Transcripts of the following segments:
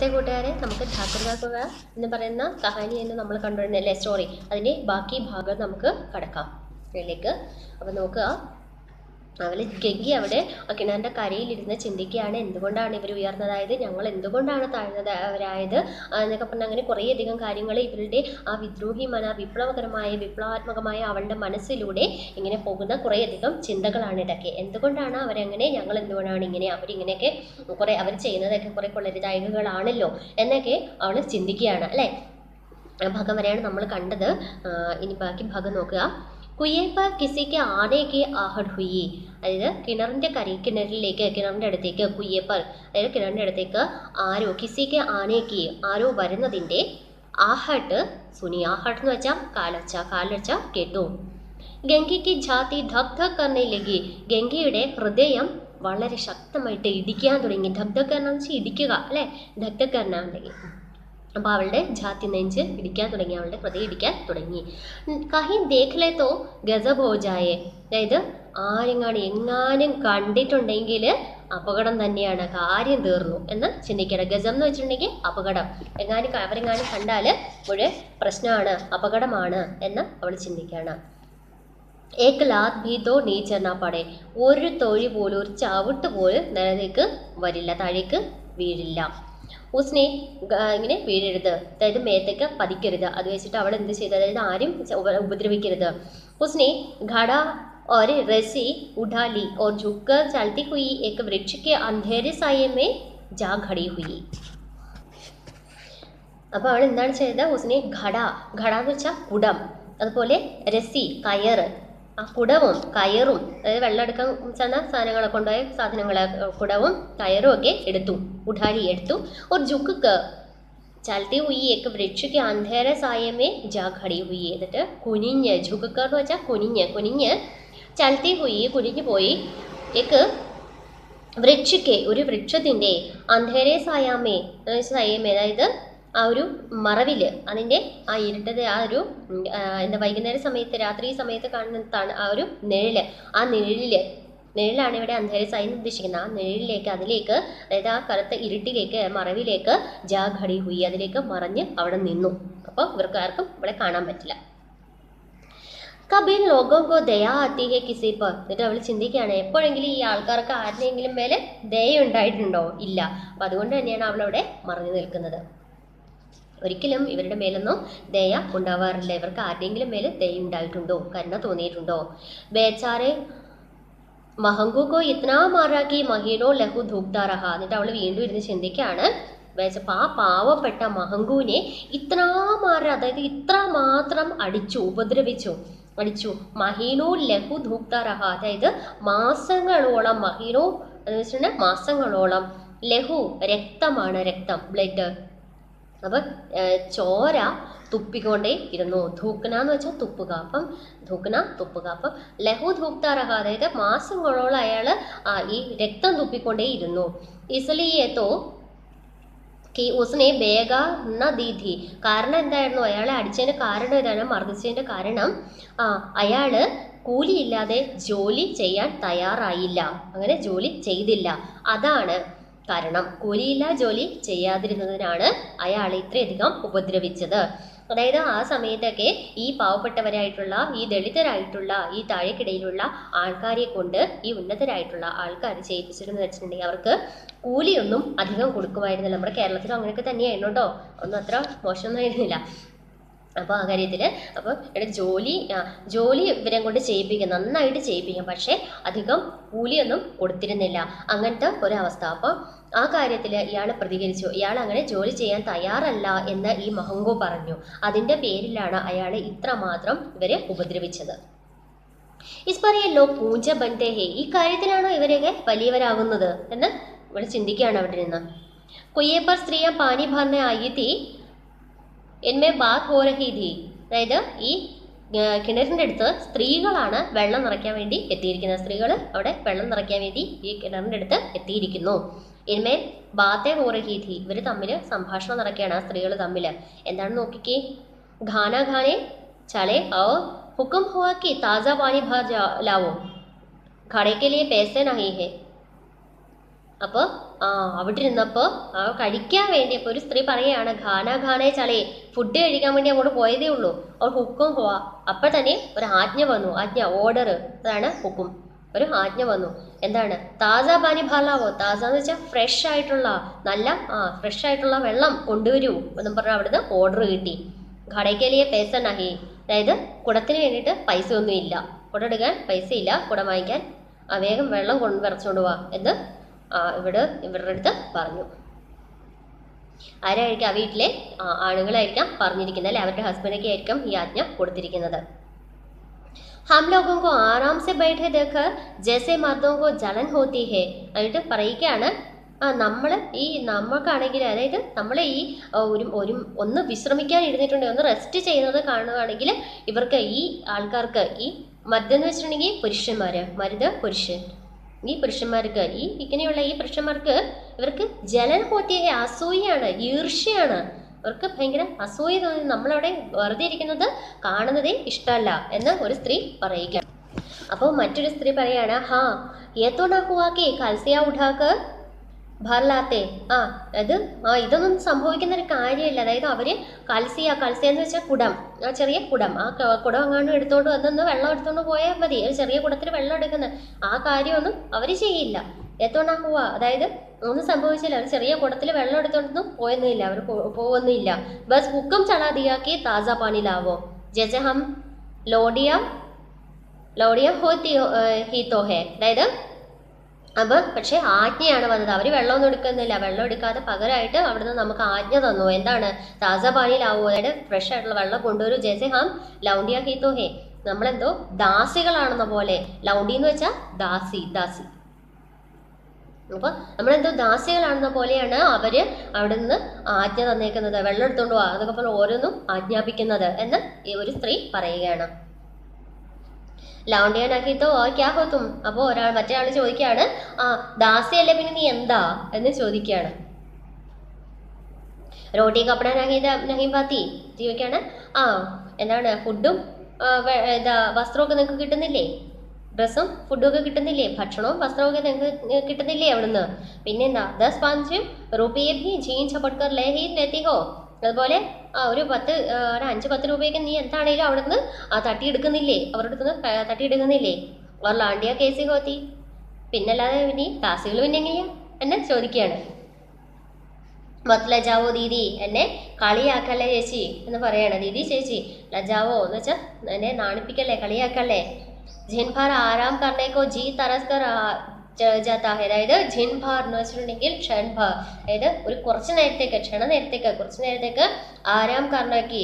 നമസ്തേ കൂട്ടുകാരെ, നമുക്ക് ഠാക്കുർ കാ കുആ എന്ന് പറയുന്ന കഹാനി എന്ന് നമ്മൾ കണ്ടുവരുന്നല്ലേ സ്റ്റോറി, അതിൻ്റെ ബാക്കി ഭാഗം നമുക്ക് കടക്കാം ഇതിലേക്ക്. അപ്പോൾ നോക്കുക, അവൾ ഗംഗി അവിടെ കിണറിൻ്റെ കരയിലിരുന്ന് ചിന്തിക്കുകയാണ്, എന്തുകൊണ്ടാണ് ഇവർ ഉയർന്നതായത്, ഞങ്ങൾ എന്തുകൊണ്ടാണ് താഴ്ന്നവരായത് എന്നൊക്കെ പറഞ്ഞാൽ അങ്ങനെ കുറേയധികം കാര്യങ്ങൾ ഇവരുടെ ആ വിപ്ലവാത്മകമായ അവളുടെ മനസ്സിലൂടെ ഇങ്ങനെ പോകുന്ന കുറേയധികം ചിന്തകളാണ് ഇതൊക്കെ. എന്തുകൊണ്ടാണ് അവരങ്ങനെ, ഞങ്ങൾ എന്തുകൊണ്ടാണ് ഇങ്ങനെ, അവരിങ്ങനെയൊക്കെ അവർ ചെയ്യുന്നതൊക്കെ കുറേ കൊള്ളരുതായ്കകളാണല്ലോ എന്നൊക്കെ അവൾ ചിന്തിക്കുകയാണ് അല്ലേ. ഭാഗം വരെയാണ് നമ്മൾ കണ്ടത്. ഇനി ബാക്കി ഭാഗം നോക്കുക. കുയേ പർ കിസിക്ക് ആനയ്ക്ക് ആഹഡ് ഹുയി, അതായത് കിണറിൻ്റെ അടുത്തേക്ക് കുയ്യെ പർ, അതായത് കിണറിൻ്റെ അടുത്തേക്ക് കിസിക്ക് ആനയ്ക്ക് ആരോ വരുന്നതിൻ്റെ ആഹട്ട് സുനി. ആഹട്ട് എന്ന് വെച്ചാൽ കാലൊച്ച കേട്ടു. ഗംഗയ്ക്ക് ഛാത്തി ധക് ധക് കർണേ ലഗി, ഗംഗയുടെ ഹൃദയം വളരെ ശക്തമായിട്ട് ഇടിക്കാൻ തുടങ്ങി. ധക് ധക് കർണ എന്ന് വെച്ചാൽ ഇടിക്കുക അല്ലേ, ധക് ധക് കർണ ഉണ്ടെങ്കിൽ. അപ്പോൾ അവളുടെ ഛാത്തി നെഞ്ച് ഇടിക്കാൻ തുടങ്ങി, അവളുടെ ഹൃദയം ഇടിക്കാൻ തുടങ്ങി. കഹി ദേഖ്ലേത്തോ ഗസബ് ഹോ ജായേ, അതായത് എങ്ങാനും കണ്ടിട്ടുണ്ടെങ്കിൽ അപകടം തന്നെയാണ്, കാര്യം തീർന്നു എന്ന് ചിന്തിക്കണം. ഗസം എന്ന് വെച്ചിട്ടുണ്ടെങ്കിൽ അപകടം, അവരെങ്ങാനും കണ്ടാൽ ഒരു പ്രശ്നമാണ്, അപകടമാണ് എന്ന് അവൾ ചിന്തിക്കുകയാണ്. ഏക് ലാത് ഭീതോ നീച്ചറിനാ പാടെ, ഒരു തൊഴി പോലും, ഒരു ചവിട്ട് പോലും നിലത്തേക്ക് വരില്ല, താഴേക്ക് വീഴില്ല. ഉസ്നെ ഇങ്ങനെ വീഴരുത്, അതായത് മേത്തേക്ക് പതിക്കരുത്, അത് വെച്ചിട്ട് അവൾ എന്ത് ചെയ്തു, അതായത് ആരും ഉപദ്രവിക്കരുത്. ഉസ്നെ ഘട और रस्सी उठा ली और झुककर चलती हुई एक वृक्ष के अंधेरे साये में जा खड़ी हुई. അപ്പോൾ അവൾ എന്താണ് ചെയ്തത്, ഉസ്നെ ഘട എന്ന് വെച്ചാൽ കുടം, അതുപോലെ രസി കയറ്, ആ കുടവും കയറും, അതായത് വെള്ളം എടുക്കാൻ ചെന്ന സാധനങ്ങളെ കൊണ്ടുപോയ സാധനങ്ങളെ കുടവും കയറും ഒക്കെ എടുത്തു. ഉഠാലി എടുത്തു. ഒരു ജുക്ക് ചലത്തി ഹുയി ഏക്ക് വൃക്ഷയ്ക്ക് അന്ധേര സായമേ ജാ ഖടി ഹുയി, എന്നിട്ട് കുനിഞ്ഞ്, ജുക്ക് എന്ന് വെച്ചാൽ കുനിഞ്ഞ് ചലത്തി ഹുയി കുനിഞ്ഞു പോയി, ഏക്ക് വൃക്ഷയ്ക്ക് ഒരു വൃക്ഷത്തിൻ്റെ അന്ധേരെ സായമേ അതായത് ആ ഒരു മറവിൽ, അതിൻ്റെ ആ ഇരുട്ടത്, ആ ഒരു വൈകുന്നേര സമയത്ത് രാത്രി സമയത്ത് കാണുന്ന ആ ഒരു ആ നിഴലാണ് ഇവിടെ അന്ധേര സായി ഉദ്ദേശിക്കുന്നത്. ആ നിഴലിലേക്ക്, അതിലേക്ക്, അതായത് ആ കറുത്ത ഇരുട്ടിലേക്ക്, മറവിലേക്ക് ജാ ഖടി ഹുയി, അതിലേക്ക് മറഞ്ഞ് അവിടെ നിന്നു. അപ്പോൾ ഇവർക്ക് ആർക്കും ഇവിടെ കാണാൻ പറ്റില്ല. കബീൻ ലോകോങ്കോ ദയാ ആത്തി ഹെ കിസി പർ, എന്നിട്ട് അവൾ ചിന്തിക്കുകയാണ്, എപ്പോഴെങ്കിലും ഈ ആൾക്കാർക്ക് ആരുടെയെങ്കിലും മേലെ ദയ ഉണ്ടായിട്ടുണ്ടോ, ഇല്ല. അപ്പം അതുകൊണ്ട് തന്നെയാണ് അവളവിടെ മറഞ്ഞു നിൽക്കുന്നത്. ഒരിക്കലും ഇവരുടെ മേലൊന്നും ദയ ഉണ്ടാവാറില്ല. ഇവർക്ക് ആരുടെയെങ്കിലും മേലെ ദയ ഉണ്ടായിട്ടുണ്ടോ, കരുണ തോന്നിയിട്ടുണ്ടോ. ബേച്ചാരെ മഹങ്കുക്കോ ഇത്നാ മാറാക്കി മഹീനോ ലഹു ധൂക്താ റഹ, എന്നിട്ട് അവൾ വീണ്ടും ഇരുന്ന് ചിന്തിക്കുകയാണ്, ആ പാവപ്പെട്ട മഹങ്കുവിനെ ഇത്നാ അതായത് ഇത്ര മാത്രം ഉപദ്രവിച്ചു. മഹീനോ ലഹു ധൂക്താ റഹ, അതായത് മാസങ്ങളോളം, മഹീനോ എന്ന് വെച്ചിട്ടുണ്ടെങ്കിൽ മാസങ്ങളോളം, ലഹു രക്തമാണ്, രക്തം ബ്ലഡ്, അപ്പം ചോര തുപ്പിക്കൊണ്ടേ ഇരുന്നു. ധൂക്കന എന്ന് വെച്ചാൽ തുപ്പുക, അപ്പം തുപ്പുക. അപ്പം ലഹു ധൂക്താറഹ, അതായത് മാസങ്ങളോളം അയാൾ ഈ രക്തം തുപ്പിക്കൊണ്ടേ ഇരുന്നു. ഇസ്ലിയേത്തോ കി ഉസ്നെ ബേഗ ന ദീധി, കാരണം എന്തായിരുന്നു, അയാളെ അടിച്ചതിൻ്റെ കാരണം ഇതാണ്, മർദ്ദിച്ചതിൻ്റെ കാരണം അയാൾ കൂലിയില്ലാതെ ജോലി ചെയ്യാൻ തയ്യാറായില്ല, അങ്ങനെ ജോലി ചെയ്തില്ല, അതാണ് കാരണം. കൂലിയില്ല ജോലി ചെയ്യാതിരുന്നതിനാണ് അയാൾ ഇത്രയധികം ഉപദ്രവിച്ചത്. അതായത് ആ സമയത്തൊക്കെ ഈ പാവപ്പെട്ടവരായിട്ടുള്ള, ഈ ദളിതരായിട്ടുള്ള, ഈ താഴേക്കിടയിലുള്ള ആൾക്കാരെ കൊണ്ട് ഈ ഉന്നതരായിട്ടുള്ള ആൾക്കാർ ചെയ്യിപ്പിച്ചിരുന്നു വെച്ചിട്ടുണ്ടെങ്കിൽ അവർക്ക് കൂലിയൊന്നും അധികം കൊടുക്കുമായിരുന്നില്ല. നമ്മുടെ കേരളത്തിലും അങ്ങനെയൊക്കെ തന്നെയായിരുന്നു കേട്ടോ, ഒന്നും അത്ര മോശമൊന്നും ആയിരുന്നില്ല. അപ്പോൾ ആ കാര്യത്തിൽ അപ്പോൾ ഇവിടെ ജോലി ഇവരെ കൊണ്ട് നന്നായിട്ട് ചെയ്യിപ്പിക്കാം, പക്ഷേ അധികം കൂലിയൊന്നും കൊടുത്തിരുന്നില്ല, അങ്ങനത്തെ ഒരവസ്ഥ. അപ്പോൾ ആ കാര്യത്തിൽ ഇയാൾ പ്രതികരിച്ചു, ഇയാൾ അങ്ങനെ ജോലി ചെയ്യാൻ തയ്യാറല്ല എന്ന് ഈ മഹങ്കു പറഞ്ഞു. അതിൻ്റെ പേരിലാണ് അയാൾ ഇത്രമാത്രം ഇവരെ ഉപദ്രവിച്ചത്. ഇസ്പറിയല്ലോ പൂജ ബന്ധേ ഹേ, ഈ കാര്യത്തിലാണോ ഇവരെയൊക്കെ വലിയവരാകുന്നത് എന്ന് ഇവിടെ ചിന്തിക്കുകയാണ് അവിടെ നിന്ന്. കുയ്യേപ്പർ സ്ത്രീയ പാനി ഭർണ ആയിത്തി എന്മേ ബാത് ഹോ രഹി ഥി, അതായത് ഈ കിണറിൻ്റെ അടുത്ത് സ്ത്രീകളാണ് വെള്ളം നിറയ്ക്കാൻ വേണ്ടി എത്തിയിരിക്കുന്നത്. സ്ത്രീകൾ അവിടെ വെള്ളം നിറയ്ക്കാൻ വേണ്ടി ഈ കിണറിൻ്റെ അടുത്ത് എത്തിയിരിക്കുന്നു. എന്മേ ബാത്തേ ഹോ രഹി ഥി, ഇവർ തമ്മിൽ സംഭാഷണം നടക്കുകയാണ്, ആ സ്ത്രീകൾ തമ്മിൽ. എന്താണ് നോക്കിക്കേ, ഖാനെ ചളെ ഓ ഹുക്കം ഹുവാ കി താജാ പാനി ഭർ ലാവോ ഘടയ്ക്ക് ലിയെ പേസേ നഹീ ഹേ. അപ്പോൾ അവിടെ ഇരുന്നപ്പോൾ കഴിക്കാൻ വേണ്ടിയപ്പോൾ ഒരു സ്ത്രീ പറയുകയാണ് ഖാനേ ചളേ, ഫുഡ് കഴിക്കാൻ വേണ്ടി അങ്ങോട്ട് പോയതേ ഉള്ളൂ. അവർ ഹുക്കും പോവാ. അപ്പം തന്നെ ഒരു ആജ്ഞ വന്നു. ഓർഡർ, അതാണ് ഹുക്കും. ഒരു ആജ്ഞ വന്നു. എന്താണ്? താസ പാനി ഭാലാവോ. താസ എന്ന് വെച്ചാൽ ഫ്രഷ് ആയിട്ടുള്ള, നല്ല ഫ്രഷ് ആയിട്ടുള്ള വെള്ളം കൊണ്ടുവരൂ എന്നും പറഞ്ഞാൽ അവിടുന്ന് ഓർഡർ കിട്ടി. ഘടയ്ക്കലിയെ പേസ നഹി, അതായത് കുടത്തിന് വേണ്ടിയിട്ട് പൈസ ഒന്നും ഇല്ല, കുട എടുക്കാൻ പൈസ ഇല്ല, കുട വാങ്ങിക്കാൻ വേഗം വെള്ളം വിറച്ചുകൊണ്ട് പോവാ എന്ന് ഇവരുടെ അടുത്ത് പറഞ്ഞു. ആരായിരിക്കും? ആ വീട്ടിലെ ആണുങ്ങളായിരിക്കാം പറഞ്ഞിരിക്കുന്നത്, അല്ലെ അവരുടെ ഹസ്ബൻഡൊക്കെ ആയിരിക്കും ഈ ആജ്ഞ കൊടുത്തിരിക്കുന്നത്. हम लोगों को आराम से बैठे देखकर जैसे मर्दों को जलन होती है എന്നിട്ട് പറയുകയാണ്, നമുക്കാണെങ്കിൽ, അതായത് നമ്മൾ ഈ ഒന്ന് വിശ്രമിക്കാൻ ഇരുന്നിട്ടുണ്ടെങ്കിൽ, ഒന്ന് റെസ്റ്റ് ചെയ്യുന്നത് കാണുകയാണെങ്കിൽ ഇവർക്ക്, ഈ ആൾക്കാർക്ക്, ഈ മർദ് എന്ന് വെച്ചിട്ടുണ്ടെങ്കിൽ പുരുഷന്മാര്, പുരുഷൻ, ഈ പുരുഷന്മാർക്ക്, ഇങ്ങനെയുള്ള ഈ പുരുഷന്മാർക്ക് ഇവർക്ക് ജലൻ ഹോത്തിയ, അസൂയാണ്, ഈർഷ്യയാണ്. അവർക്ക് ഭയങ്കര അസൂയ തോന്നി, നമ്മളവിടെ വെറുതെ ഇരിക്കുന്നത് കാണുന്നതേ ഇഷ്ടമല്ല എന്ന് ഒരു സ്ത്രീ പറയുക. അപ്പോൾ മറ്റൊരു സ്ത്രീ പറയാണ്, ഏത്തോ നാക്കുവാക്കി കൽസിയ ഉഠാക്ക് ഭർലാത്തെ. ഇതൊന്നും സംഭവിക്കുന്ന ഒരു കാര്യമില്ല. അതായത് അവര് കൽസിയ എന്ന് വെച്ചാൽ കുടം, ചെറിയ കുടം, കുടം അങ്ങാണ്ട് എടുത്തോണ്ട് വന്നൊന്ന് വെള്ളം എടുത്തോണ്ട് പോയാൽ മതി. ഒരു ചെറിയ കുടത്തിൽ വെള്ളം എടുക്കുന്ന ആ കാര്യമൊന്നും അവര് ചെയ്യില്ല. ഏത്തോണാക്കുക, അതായത് ഒന്നും സംഭവിച്ചില്ല, അവർ ചെറിയ കുടത്തിൽ വെള്ളം എടുത്തോണ്ടൊന്നും പോയൊന്നുമില്ല, അവർ പോകുന്നില്ല. ബസ് ഹുക്കം ചളാ ദിയാക്കി താസ പാനിലാവോ ജെസെ ഹം ലോഡിയ ഹീത്തോ ഹേ. അതായത് പക്ഷെ ആജ്ഞയാണ് വന്നത്. അവർ വെള്ളമൊന്നും എടുക്കുന്നില്ല, വെള്ളം എടുക്കാതെ പകരമായിട്ട് അവിടുന്ന് നമുക്ക് ആജ്ഞ തന്നു. എന്താണ്? താസ പാനിലാവോ, അതായത് ഫ്രഷ് ആയിട്ടുള്ള വെള്ളം കൊണ്ടുവരൂ. ജെസെ ഹം ലൗണ്ടിയ ഹീത്തോ ഹേ, നമ്മളെന്തോ ദാസികളാണെന്ന പോലെ. ലൗണ്ടി എന്ന് വെച്ചാൽ ദാസി. അപ്പൊ നമ്മളെന്തോ ദാസികളാണെന്ന പോലെയാണ് അവര് അവിടെ നിന്ന് ആജ്ഞ തന്നേക്കുന്നത്. വെള്ളം എടുത്തോണ്ട് പോവാ, അതൊക്കെ പോലെ ഓരോന്നും ആജ്ഞാപിക്കുന്നത് എന്ന് ഈ ഒരു സ്ത്രീ പറയുകയാണ്. ലൗണ്ടിയാനാക്കിത്തോ ക്യാ ഹോത്തും. അപ്പോൾ മറ്റേ ആള് ചോദിക്കുകയാണ്, ദാസിയല്ലേ പിന്നെ നീ എന്താ എന്ന് ചോദിക്കുകയാണ്. റോട്ടി കപ്പട നഹി പാത്തി ചോദിക്കുകയാണ്. എന്താണ്? ഫുഡും വസ്ത്രമൊക്കെ നിങ്ങൾക്ക് കിട്ടുന്നില്ലേ? ഡ്രസ്സും ഫുഡും ഒക്കെ കിട്ടുന്നില്ലേ? ഭക്ഷണവും വസ്ത്രവും ഒക്കെ നിങ്ങൾക്ക് കിട്ടുന്നില്ലേ അവിടുന്ന്? പിന്നെന്താ? 10-5 റുപ്പിയെ ഭീ ജീൻ ചപ്പട്കർ ലേഹി ലെത്തിഹോ. അതുപോലെ ഒരു 5-10 രൂപയൊക്കെ നീ എന്താണേലും അവിടെ നിന്ന് തട്ടിയെടുക്കുന്നില്ലേ? അവരുടെ അടുത്ത് നിന്ന് തട്ടിയെടുക്കുന്നില്ലേ? അവർ ലാണ്ടിയ കേസി ഹോത്തി. പിന്നല്ലാതെ ഇനി ദാസികൾ പിന്നെ എങ്ങനെയാ എന്നെ ചോദിക്കുകയാണ്. മത് ലജാവോ ദീദി, എന്നെ കളിയാക്കല്ലേ ചേച്ചി എന്ന് പറയാണ്. ദീദി ചേച്ചി, ലജാവോ എന്ന് വെച്ചാൽ എന്നെ നാണിപ്പിക്കല്ലേ, കളിയാക്കല്ലേ. ജിൻഭാർ ആരാം കർണേക്കോ ജി തരസ്കർ ജാത്താ ഹെ. അതായത് ജിൻഭാർ എന്ന് വെച്ചിട്ടുണ്ടെങ്കിൽ ക്ഷൺഭാർ, അതായത് ഒരു കുറച്ച് നേരത്തേക്ക് ആരാം കർണക്ക്,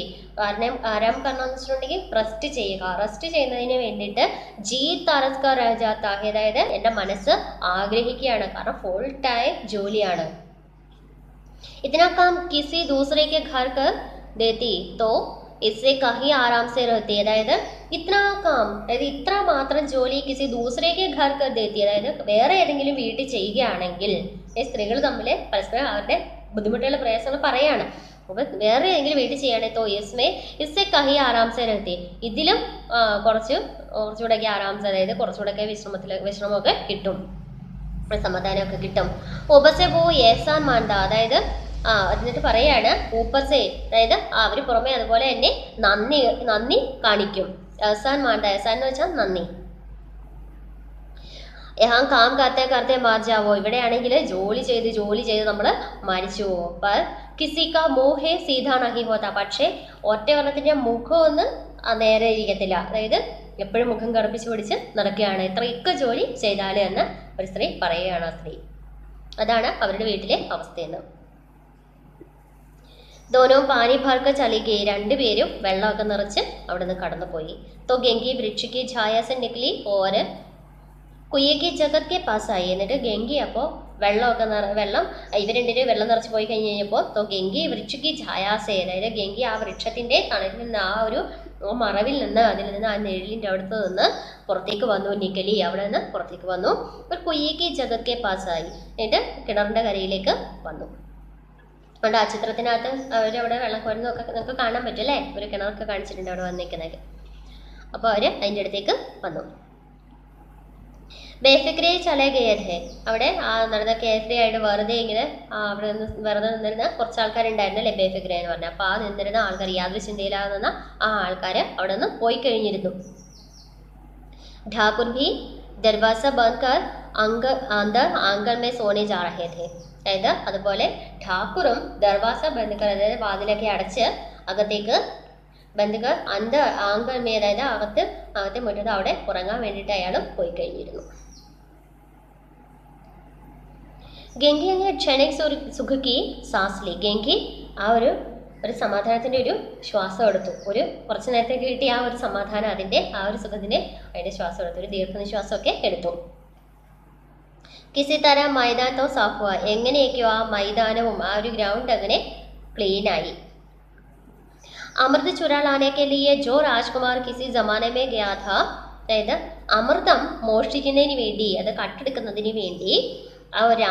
ആരാം കർണ എന്ന് വെച്ചിട്ടുണ്ടെങ്കിൽ റെസ്റ്റ് ചെയ്യുക. റെസ്റ്റ് ചെയ്യുന്നതിന് വേണ്ടിയിട്ട് ജി തരസ്കർ ജാത്താ ഹെ, അതായത് എൻ്റെ മനസ്സ് ആഗ്രഹിക്കുകയാണ്, കാരണം ഫുൾ ടൈം ജോലിയാണ്. इतना काम किसी दूसरे के घर कर देती तो इससे कहीं आराम से रहती. അതായത് ഇത്ര കാം, അതായത് ഇത്ര മാത്രം ജോലി കിസി ദൂസരേക്ക് ഘർ കർ ദേത്തി, അതായത് വേറെ ഏതെങ്കിലും വീട്ടിൽ ചെയ്യുകയാണെങ്കിൽ, സ്ത്രീകൾ തമ്മിൽ പരസ്പരം അവരുടെ ബുദ്ധിമുട്ടുള്ള പ്രയാസങ്ങൾ പറയാണ്. അപ്പൊ വേറെ ഏതെങ്കിലും വീട്ടിൽ ചെയ്യുകയാണെങ്കിൽ തോ ഇസ്സെ കഹി ആരാംസെ രഹത്തി, ഇതിലും കുറച്ചുകൂടെയൊക്കെ ആരാംസെ, അതായത് കുറച്ചുകൂടെയൊക്കെ വിശ്രമമൊക്കെ കിട്ടും, സമാധാനമൊക്കെ കിട്ടും. ഒബസെ പോ ഏസാൻ മാണ്ട, അതായത് എന്നിട്ട് പറയാണ് ഊപ്പസെ, അതായത് അവർ പുറമെ അതുപോലെ തന്നെ നന്ദി കാണിക്കും. ഏസാൻ മാണ്ട, ഏസാൻ എന്ന് വെച്ചാൽ നന്ദി. കാം കർത്തെ മാർജാവോ, ഇവിടെയാണെങ്കിൽ ജോലി ചെയ്ത് നമ്മൾ മരിച്ചു പോകും. കിസിക്ക മോഹേ സീതാ നഹി ഹോത്ത, പക്ഷേ ഒറ്റ ഒരെണ്ണത്തിന്റെ മുഖമൊന്നും നേരെ ഇരിക്കത്തില്ല, അതായത് എപ്പോഴും മുഖം കറുപ്പിച്ച് പിടിച്ച് നടക്കുകയാണ്, ഇത്രയൊക്കെ ജോലി ചെയ്താല് എന്ന് ഒരു സ്ത്രീ പറയുകയാണ്. ആ സ്ത്രീ, അതാണ് അവരുടെ വീട്ടിലെ അവസ്ഥയെന്ന്. ദോനോ പാനി ഭാർക്ക ചലിക്ക്, രണ്ടുപേരും വെള്ളമൊക്കെ നിറച്ച് അവിടെ നിന്ന് കടന്നുപോയി. തോ ഗംഗി വൃക്ഷയ്ക്ക് ഛായാസെ നിക്കലി ഓര് കുയ്യക്ക് ജഗത്കെ പാസ്സായി. എന്നിട്ട് ഗംഗി അപ്പോൾ വെള്ളം ഇവർ രണ്ടുപേരും വെള്ളം നിറച്ച് പോയി കഴിഞ്ഞപ്പോൾ തോ ഗംഗി വൃക്ഷയ്ക്ക് ഛായാസെ, അതായത് ഗംഗി ആ വൃക്ഷത്തിന്റെ തണലിൽ നിന്ന്, ആ ഒരു മറവിൽ നിന്ന്, അതിൽ നിന്ന്, ആ നെഴിലിന്റെ അടുത്ത് നിന്ന് പുറത്തേക്ക് വന്നു. നിക്കലി അവിടെ നിന്ന് പുറത്തേക്ക് വന്നു. ഒരു കുയ്യക്ക് ജഗത്കെ പാസ്സായി, എന്നിട്ട് കിണറിന്റെ കരയിലേക്ക് വന്നു. അതുകൊണ്ട് ആ ചിത്രത്തിനകത്ത് അവരവിടെ വെള്ളം കോരുന്നതൊക്കെ നിങ്ങൾക്ക് കാണാൻ പറ്റും അല്ലേ? ഒരു കിണറൊക്കെ കാണിച്ചിട്ടുണ്ട് അവിടെ വന്നിരിക്കുന്നത്. അപ്പോൾ അവര് അതിൻ്റെ അടുത്തേക്ക് വന്നു. ബേഫിക്രെ ചലേ ഗയേ ഥേ. അവിടെ ആ നടന്ന കേസരി ആയിട്ട് വെറുതെ ഇങ്ങനെ അവിടെ നിന്ന് വെറുതെ നിന്നിരുന്ന കുറച്ച് ആൾക്കാരുണ്ടായിരുന്നല്ലേ ബേഫിക്രെ എന്ന് പറഞ്ഞാൽ. അപ്പോൾ ആ നിന്നിരുന്ന ആൾക്കാർ യാതൊരു ചിന്തയിലാതെ നിന്ന ആ ആൾക്കാർ അവിടെ നിന്ന് പോയി കഴിഞ്ഞിരുന്നു. ഠാക്കുർ ഭി ദർവാസ ബന്ദ് കർ അന്തർ ആംഗൺ മേ സോനെ ജാ രഹേ ഥേ. അതായത് അതുപോലെ ഠാക്കുറും ദർവാസ ബന്ദ് കർ അതായത് വാതിലൊക്കെ അടച്ച് അകത്തേക്ക് ബന്ധുക്കൾ ആംഗൺ മേ അതായത് അകത്തെ മുറ്റത്ത് അവിടെ ഉറങ്ങാൻ വേണ്ടിയിട്ട് അയാളും പോയി കഴിഞ്ഞിരുന്നു. ഗംഗി അങ്ങനെ ക്ഷണിക് സുഖി സാസ് ലി. ഗംഗി ആ ഒരു സമാധാനത്തിൻ്റെ ഒരു ശ്വാസം എടുത്തു. ഒരു കുറച്ച് നേരത്തേക്ക് കിട്ടിയ ആ ഒരു സമാധാനം അതിൻ്റെ ആ ഒരു സുഖത്തിൻ്റെ അതിൻ്റെ ശ്വാസം എടുത്തു. ഒരു ദീർഘനിശ്വാസമൊക്കെ എടുത്തു. കിസി തര മൈതാനത്തോ സാഫുവ. എങ്ങനെയൊക്കെയോ ആ മൈതാനവും ആ ഒരു ഗ്രൗണ്ട് അങ്ങനെ ക്ലീനായി. അമൃത് ചുരാ ലാനെ കെ ലിയെ ജോ രാജ്കുമാർ കിസി ജമാനെ മേ ഗയാ ഥാ. അതായത് അമൃതം മോഷ്ടിക്കുന്നതിന് വേണ്ടി അത് കട്ടെടുക്കുന്നതിന് വേണ്ടി ആ ഒരു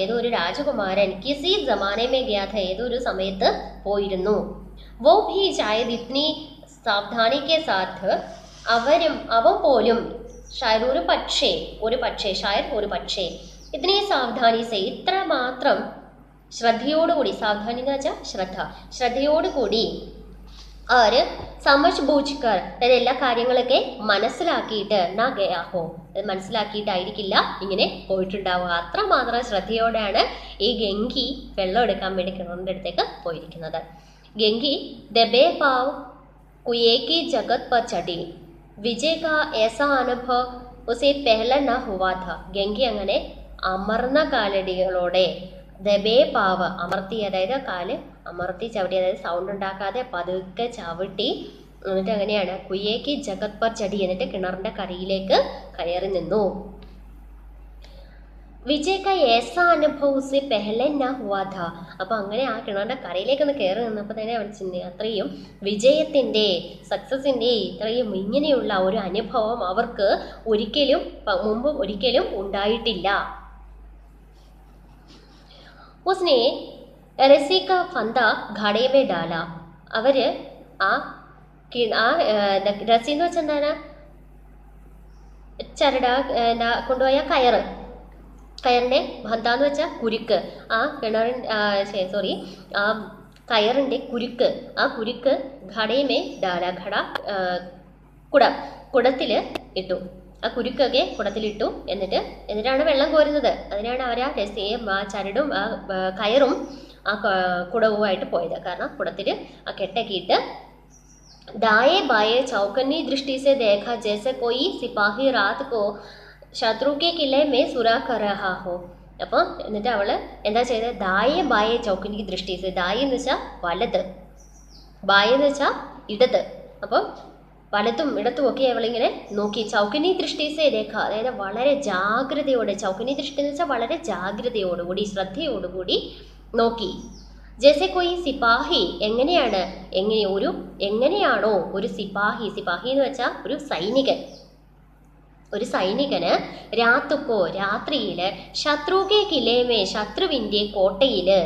ഏതോ ഒരു രാജകുമാരൻ കിസി ജമാനെ മേ ഗയാ ഥാ ഏതോ ഒരു സമയത്ത് പോയിരുന്നു. വോ ഭി ശായദ് ഇത്നി സാവധാനി കെ സാത്ത്. അവൻ പോലും ഷായദ് ഒരു പക്ഷേ ഇത്നി സാവധാനി സെ ഇത്ര മാത്രം ശ്രദ്ധയോടുകൂടി, സാവധാനി എന്ന് വെച്ചാൽ ശ്രദ്ധയോടുകൂടി और समझ बूझ कर അതായത് എല്ലാ കാര്യങ്ങളൊക്കെ മനസ്സിലാക്കിയിട്ട് നാ ഗയാഹോ മനസ്സിലാക്കിയിട്ടായിരിക്കില്ല ഇങ്ങനെ പോയിട്ടുണ്ടാവുക. അത്രമാത്രം ശ്രദ്ധയോടെയാണ് ഈ ഗംഗി വെള്ളം എടുക്കാൻ വേണ്ടി കിണറിൻ്റെ അടുത്തേക്ക് പോയിരിക്കുന്നത്. ഗംഗി ദബേ പാവ് കുയേ കി ജഗത് പർ ചടി. വിജയ് കാ ഏസാ അനുഭവ് ഉസേ പെഹല ന ഹുവാ ഥാ. ഗംഗി അങ്ങനെ അമർന്ന കാലടികളോടെ ദബേ പാവ് അമർത്തി, അതായത് കാല് അമർത്തി ചവിട്ടി, അതായത് സൗണ്ട് ഉണ്ടാക്കാതെ പതുക്കെ ചവിട്ടി. എന്നിട്ട് അങ്ങനെയാണ് കുയ്യേക്ക് ജഗത് പർ ചടി, എന്നിട്ട് കിണറിന്റെ കരയിലേക്ക് കയറി നിന്നു. വിജയ് കാ ഏസാ അനുഭവ് ഉസേ പെഹലെ ന ഹുവാ ഥാ. അപ്പൊ അങ്ങനെ ആ കിണറിന്റെ കരയിലേക്ക് ഒന്ന് കയറി നിന്നപ്പോൾ തന്നെ അവൾ ചിന്ത അത്രയും വിജയത്തിന്റെ സക്സസിന്റെ ഇത്രയും ഇങ്ങനെയുള്ള ഒരു അനുഭവം അവർക്ക് മുമ്പ് ഒരിക്കലും ഉണ്ടായിട്ടില്ല. उसने रस्सी का फंदा घड़े में डाला. അവര് ആ രസി എന്ന് വെച്ചാൽ എന്താണ്, കൊണ്ടുപോയ കയറിന്റെ ഫന്ത എന്ന് വെച്ചാൽ കുരുക്ക്. ആ ആ കയറിന്റെ കുരുക്ക്, ആ കുരുക്ക് ഘടയമേ ഡാല. കുടത്തിൽ ഇട്ടു. ആ കുരുക്കൊക്കെ കുടത്തിലിട്ടു. എന്നിട്ടാണ് വെള്ളം കോരുന്നത്. അതിനാണ് അവർ ആ രസയും ആ ചരടും ആ കയറും ആ കുടവുമായിട്ട് പോയത്. കാരണം കുടത്തിൽ ആ കെട്ടൊക്കെ ഇട്ട് दाएं बाएं चौकन्नी दृष्टि से देखा जैसे कोई सिपाही रात को शत्रु के किले में सुराख कर रहा हो. അപ്പം എന്നിട്ട് അവള് എന്താ ചെയ്തത്, ദായ ബായ ചൗക്കന്നി ദൃഷ്ടി. ദായ എന്ന് വെച്ചാൽ വലത്, ബായ എന്ന് വെച്ചാൽ ഇടത്. അപ്പം വലത്തും ഇടത്തും ഒക്കെ അവളിങ്ങനെ നോക്കി. ചൗക്കന്നി ദൃഷ്ടി സേ രേഖ, അതായത് വളരെ ജാഗ്രതയോടെ. ചൗക്കന്നി ദൃഷ്ടി എന്ന് വെച്ചാൽ വളരെ ജാഗ്രതയോടുകൂടി ശ്രദ്ധയോടുകൂടി നോക്കി. ജैसे कोई സിപ്പാഹി, എങ്ങനെയാണോ ഒരു സിപ്പാഹി എന്ന് വെച്ചാൽ ഒരു സൈനികന് രാത്രിയില് ശത്രുക്കെ കിലേമേ, ശത്രുവിന്റെ കോട്ടയില്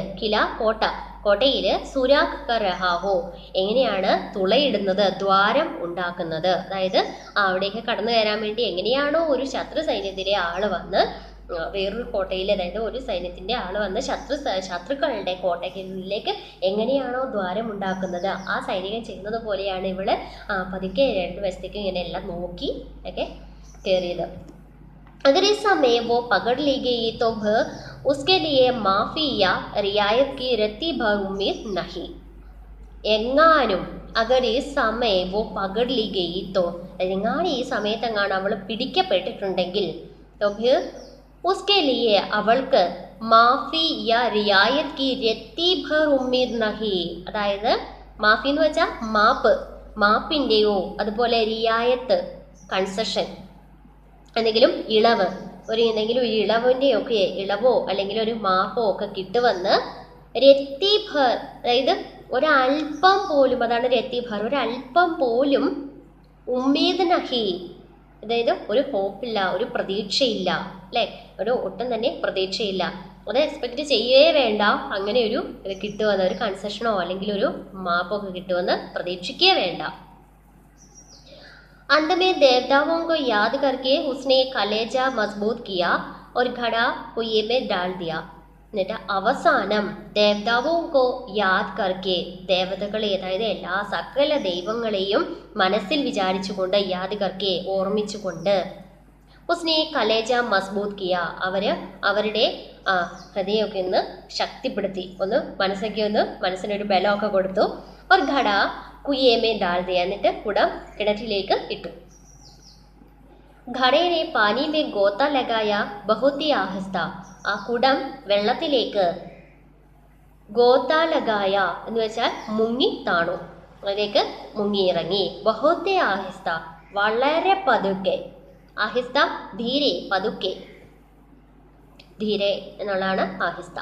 സുരാഖ് കർ രഹാഹോ, എങ്ങനെയാണ് തുളയിടുന്നത്, ദ്വാരം ഉണ്ടാക്കുന്നത്. അതായത് അവിടേക്ക് കടന്നു കയറാൻ വേണ്ടി എങ്ങനെയാണോ ഒരു ശത്രു സൈന്യത്തിലെ ആള് വന്ന് വേറൊരു കോട്ടയിൽ, അതായത് ഒരു സൈന്യത്തിന്റെ ആള് വന്ന് ശത്രുക്കളുടെ കോട്ടയിലേക്ക് എങ്ങനെയാണോ ദ്വാരം ഉണ്ടാക്കുന്നത്, ആ സൈനികൻ ചെയ്യുന്നത് പോലെയാണ് ഇവള് പതുക്കെ 2 വശത്തേക്ക് ഇങ്ങനെ എല്ലാം നോക്കി ഒക്കെ കയറിയത്. अगर इस समय वो पकड़ ली गई तो उसके लिए माफी या रियायत की रत्ती भर उम्मीद नहीं. എങ്ങാനും അഗർ ഈ സമയം വോ പകട് ലി ഗയി തോ, എങ്ങാനും ഈ സമയത്തെങ്ങാണ് അവൾ പിടിക്കപ്പെട്ടിട്ടുണ്ടെങ്കിൽ तो फिर उसके लिए അവൾക്ക് മാഫി യാ റിയായത്ത് കി രത്തി ഭർ ഉമ്മീദ് നഹി. അതായത് മാഫി എന്ന് വെച്ചാൽ മാപ്പിൻ്റെയോ അതുപോലെ റിയായത്ത് കൺസെഷൻ, എന്തെങ്കിലും ഇളവ്, എന്തെങ്കിലും ഒരു ഇളവിൻ്റെയൊക്കെ ഇളവോ അല്ലെങ്കിൽ ഒരു മാപ്പോ ഒക്കെ കിട്ടുമെന്ന് രത്തി ഭർ, അതായത് ഒരൽപ്പം പോലും, അതാണ് രത്തി ഭർ, ഒരൽപ്പം പോലും ഉമ്മീദ് നഹി, അതായത് ഒരു ഹോപ്പില്ല, ഒരു പ്രതീക്ഷയില്ല, അല്ലേ, ഒട്ടും തന്നെ പ്രതീക്ഷയില്ല, അത് എക്സ്പെക്റ്റ് ചെയ്യേ വേണ്ട. അങ്ങനെ ഒരു ഇത് കിട്ടുമെന്ന്, ഒരു കൺസെഷനോ അല്ലെങ്കിൽ ഒരു മാപ്പോ ഒക്കെ കിട്ടുമെന്ന് പ്രതീക്ഷിക്കേ വേണ്ട. अंत में देवताओं को याद करके उसने कलेजा मजबूत किया और घड़ा कुएं में डाल दिया. എന്നിട്ട് അവസാനം ദേവതാവോ യാദ് കർക്കെ ദേവതകളെ അതായത് എല്ലാ സകല ദൈവങ്ങളെയും മനസ്സിൽ വിചാരിച്ചുകൊണ്ട് യാദ് കർക്കെ ഓർമ്മിച്ചുകൊണ്ട് ഉസ്നെ കലേജ മസ്ബൂത് കിയ അവരുടെ ഹൃദയമൊക്കെ ഒന്ന് ശക്തിപ്പെടുത്തി, ഒന്ന് മനസ്സിനൊരു ബലമൊക്കെ കൊടുത്തു. और घड़ा कुएं में डाल दिया, എന്നിട്ട് കുടം കിണറ്റിലേക്ക് ഇട്ടു. घड़े ने पानी में गोता लगाया बहुत ही आहिस्ता. ആ കുടം വെള്ളത്തിലേക്ക് ഗോത്ത ലഗായ എന്ന് വെച്ചാൽ മുങ്ങി താണു, അതിലേക്ക് മുങ്ങിയിറങ്ങി. ബഹുത്തെ ആഹിസ്ത വളരെ പതുക്കെ, ആഹിസ്ത ധീരെ, പതുക്കെ, ധീരെ എന്നുള്ളതാണ് ആഹിസ്ത.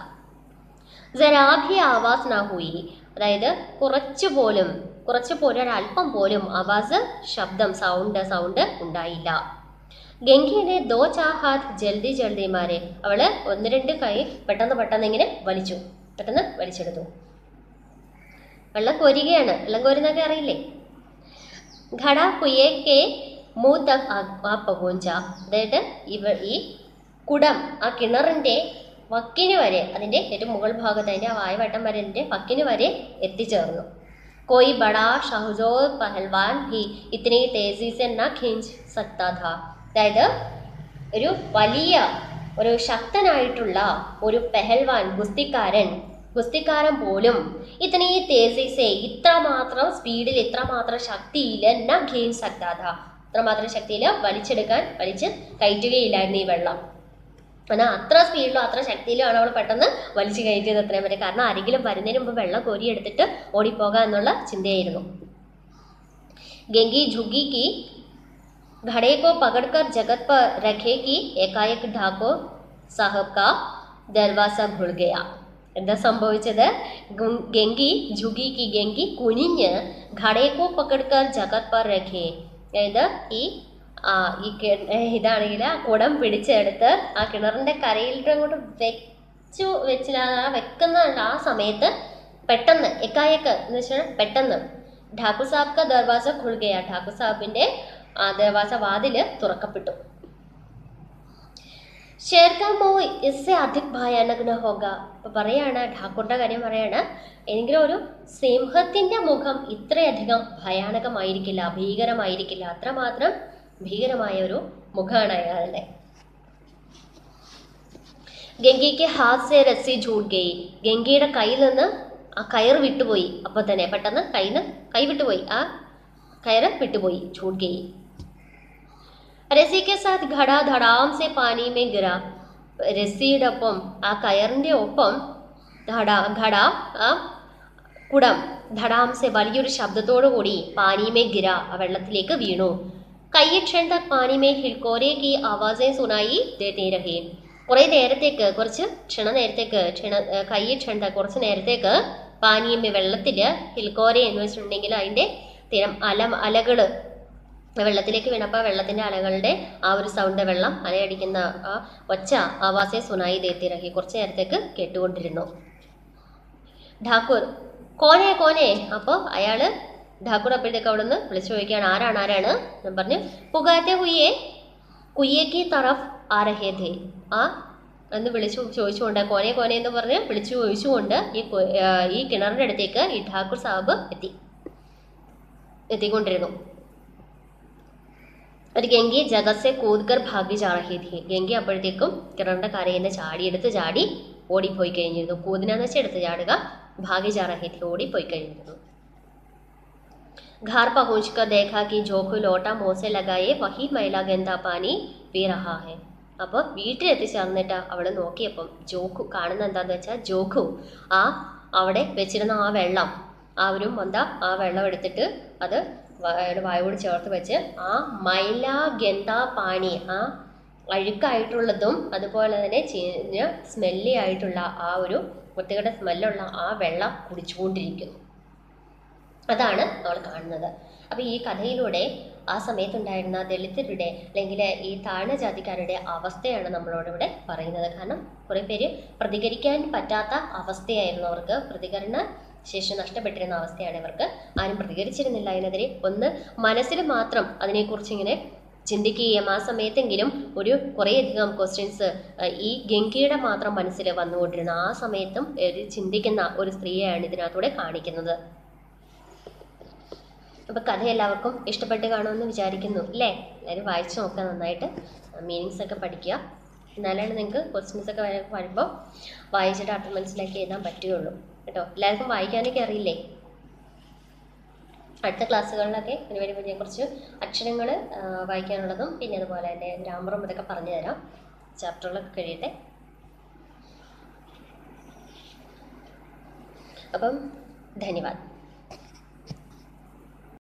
ജരാഭി ആവാസ് നാ ഹുയി, അതായത് കുറച്ചു പോലും ഒരല്പം പോലും ആവാസ് ശബ്ദം സൗണ്ട് ഉണ്ടായില്ല. ഗംഗയുടെ ദോ ചാഹാത്ത് ജൽദി ജൽദി മാരെ, അവള് 1-2 കൈ പെട്ടെന്ന് ഇങ്ങനെ വലിച്ചെടുത്തു. വെള്ളം കോരുകയാണ്. വെള്ളം കോരുന്നൊക്കെ അറിയില്ലേ? ഘട കുയേക്കെ മൂത്ത പകുഞ്ച, അതായത് ഈ കുടം ആ കിണറിന്റെ വക്കിന് വരെ, അതിന്റെ ഏറ്റവും മുകൾ ഭാഗത്ത് അതിന്റെ ആ വായവട്ടം വരെ വക്കിന് വരെ എത്തിച്ചേർന്നു. कोई बड़ा शहजोर पहलवान भी इतनी तेजी से न खींच सकता था. അതായത് ഒരു ശക്തനായിട്ടുള്ള ഒരു പെഹൽവാൻ ഗുസ്തിക്കാരൻ പോലും ഇത്രയും തേസിസെ ഇത്രമാത്രം സ്പീഡിൽ ഇത്രമാത്രം ശക്തിയിൽ ന ഖീൻ സക്താ ഥാ, ഇത്രമാത്രം ശക്തിയിൽ വലിച്ച് കയറ്റുകയില്ലായിരുന്നു ഈ വെള്ളം. എന്നാൽ അത്ര സ്പീഡിലും അത്ര ശക്തിയിലും ആണ് അവൾ പെട്ടെന്ന് വലിച്ചു കയറ്റിയത് എത്രയും വരെ. കാരണം ആരെങ്കിലും വരുന്നതിന് മുമ്പ് വെള്ളം കോരിയെടുത്തിട്ട് ഓടിപ്പോകാം എന്നുള്ള ചിന്തയായിരുന്നു. ഗംഗി झुकी की घड़े को पकड़कर जगत पर रखे कि एकाएक ठाकुर साहब का दरवाजा खुल गया. എന്താ സംഭവിച്ചത്? ഗംഗി കുനിഞ്ഞ് ഘടേക്കോ പകഡ്കർ ജഗത് പർ രഖേ, അതായത് ഇതാണെങ്കിൽ ആ കുടം പിടിച്ചെടുത്ത് ആ കിണറിന്റെ കരയിലിട്ട് അങ്ങോട്ട് വെക്കുന്ന ആ സമയത്ത് പെട്ടെന്ന് എക്കായക്ക് എന്ന് വെച്ചാൽ പെട്ടെന്ന് ഠാക്കുർ സാബ് കാ ദർവാസ ഖുൽ ഗയ, ഠാക്കുർ സാഹിബിന്റെ ദർവാസ വാതില് തുറക്കപ്പെട്ടു. ഷേർഖാ മോ ഇസ്സെ അധിക് ഭയാനക് ന ഹോഗ, ഇപ്പൊ പറയാണ് ഠാക്കൂറിന്റെ കാര്യം പറയാണ്, എങ്കിലും ഒരു സിംഹത്തിന്റെ മുഖം ഇത്രയധികം ഭയാനകമായിരിക്കില്ല, ഭീകരമായിരിക്കില്ല. അത്രമാത്രം ഭീകരമായ ഒരു മുഖമാണ് അയാളുടെ. ഗംഗയ്ക്ക് ഹാത്ത് സെ രസ്സി ഛൂട്ട് ഗയി, ഗംഗയുടെ കയ്യിൽ നിന്ന് ആ കയർ വിട്ടുപോയി. അപ്പൊ തന്നെ പെട്ടെന്ന് കൈ വിട്ടുപോയി, ആ കയറ് വിട്ടുപോയി. ഛൂട്ട് ഗയി. രസ്സി കെ സാത്ത് ഘട ധടാം സെ പാനി മേ ഗിര, രസ്സിയുടെ ഒപ്പം ആ കയറിന്റെ ഒപ്പം ഘട ആ കുടം ധടാം സെ വലിയൊരു ശബ്ദത്തോടു കൂടി പാനി മേ ഗിര, ആ വെള്ളത്തിലേക്ക് വീണു. कई क्षण तक पानी में हिलकोरे की आवाजें सुनाई देते रहे. കുറച്ച് നേരത്തേക്ക് പാനീയമേ വെള്ളത്തില് ഹിൽക്കോര എന്ന് വെച്ചിട്ടുണ്ടെങ്കിൽ അതിന്റെ അലകള് വെള്ളത്തിലേക്ക് വീണപ്പോൾ വെള്ളത്തിന്റെ അലകളുടെ ആ ഒരു സൗണ്ട്, വെള്ളം അലയടിക്കുന്ന ആ ഒച്ച ആവാസെ സുനായി ദേത്തി രഹി, കുറച്ചു നേരത്തേക്ക് കേട്ടുകൊണ്ടിരുന്നു. ഠാക്കൂർ കോനെ, അപ്പോൾ അയാള് ഠാക്കൂർ അപ്പോഴത്തേക്ക് അവിടെ നിന്ന് വിളിച്ചു ചോദിക്കുകയാണ്, ആരാണ് എന്ന് പറഞ്ഞു. പുകാത്തെ കുയ്യേക്ക് തറഫ് ആ രഹേ ഥേ, ആ എന്ന് വിളിച്ചു ചോദിച്ചുകൊണ്ട് കോനെ എന്ന് പറഞ്ഞ് വിളിച്ചു ചോദിച്ചുകൊണ്ട് ഈ കിണറിന്റെ അടുത്തേക്ക് ഈ ഠാക്കൂർ സാഹിബ് എത്തിക്കൊണ്ടിരുന്നു. ഒരു ഗംഗി ജഗത്സെ കൂദ്കർ ഭാഗ്യ ചാറഹി ഥി, ഗംഗി അപ്പോഴത്തേക്കും കിണറിന്റെ കരയിൽ നിന്ന് ചാടി ഓടിപ്പോയി കഴിഞ്ഞിരുന്നു. കൂദിനാന്ന് വെച്ചാൽ എടുത്ത് ചാടുക, ഭാഗ്യ ചാറഹി ഥി, ഓടിപ്പോയി കഴിഞ്ഞിരുന്നു. घर पहुंचकर देखा कि जोखु लोटा मुंह से लगाए वही मैला गंदा पानी पी रहा है. അപ്പോൾ വീട്ടിലെത്തിച്ചേർന്നിട്ട് അവൾ നോക്കിയപ്പം ജോഖു കാണുന്ന എന്താന്ന് വെച്ചാൽ ജോഖു അവിടെ വെച്ചിരുന്ന ആ വെള്ളം ആ വെള്ളം എടുത്തിട്ട് അത് വായോട് ചേർത്ത് വെച്ച് ആ മൈല ഗന്ത പാനി, ആ അഴുക്കായിട്ടുള്ളതും അതുപോലെ തന്നെ സ്മെല്ലി ആയിട്ടുള്ള ആ ഒരു വൃത്തികെട്ട സ്മെല്ലുള്ള ആ വെള്ളം കുടിച്ചുകൊണ്ടിരിക്കുന്നു. അതാണ് അവൾ കാണുന്നത്. അപ്പോൾ ഈ കഥയിലൂടെ ആ സമയത്തുണ്ടായിരുന്ന ദളിതരുടെ അല്ലെങ്കിൽ ഈ താഴ്ന്ന ജാതിക്കാരുടെ അവസ്ഥയാണ് നമ്മളോടിവിടെ പറയുന്നത്. കാരണം കുറേ പേര് പ്രതികരിക്കാൻ പറ്റാത്ത അവസ്ഥയായിരുന്നു അവർക്ക്. പ്രതികരണ ശേഷി നഷ്ടപ്പെട്ടിരുന്ന അവസ്ഥയാണ് ഇവർക്ക്. ആരും പ്രതികരിച്ചിരുന്നില്ല അതിനെതിരെ. ഒന്ന് മനസ്സിൽ മാത്രം അതിനെക്കുറിച്ച് ഇങ്ങനെ ചിന്തിക്കുകയും ആ സമയത്തെങ്കിലും ഒരു കുറേയധികം ക്വസ്റ്റ്യൻസ് ഈ ഗംഗയുടെ മാത്രം മനസ്സിൽ വന്നുകൊണ്ടിരുന്ന ആ സമയത്തും ചിന്തിക്കുന്ന ഒരു സ്ത്രീയെയാണ് ഇതിനകത്തൂടെ കാണിക്കുന്നത്. അപ്പോൾ കഥ എല്ലാവർക്കും ഇഷ്ടപ്പെട്ട് കാണുമെന്ന് വിചാരിക്കുന്നു അല്ലേ? എല്ലാവരും വായിച്ചു നോക്കുക, നന്നായിട്ട് മീനിങ്സ് ഒക്കെ പഠിക്കുക. എന്നാലാണ് നിങ്ങൾക്ക് ക്വസ്റ്റ്യൻസ് ഒക്കെ വരുമ്പോൾ വായിച്ചിട്ട് അർത്ഥം മനസ്സിലാക്കി എഴുതാൻ പറ്റുകയുള്ളൂ കേട്ടോ. എല്ലാവർക്കും വായിക്കാനൊക്കെ അറിയില്ലേ? അടുത്ത ക്ലാസ്സുകളിലൊക്കെ ഇനി വരുമ്പോൾ ഞാൻ കുറച്ച് അക്ഷരങ്ങൾ വായിക്കാനുള്ളതും പിന്നെ അതുപോലെ തന്നെ ഗ്രാമറും ഇതൊക്കെ പറഞ്ഞു തരാം. ചാപ്റ്ററുകളൊക്കെ കഴിയട്ടെ. അപ്പം ധന്യവാദം.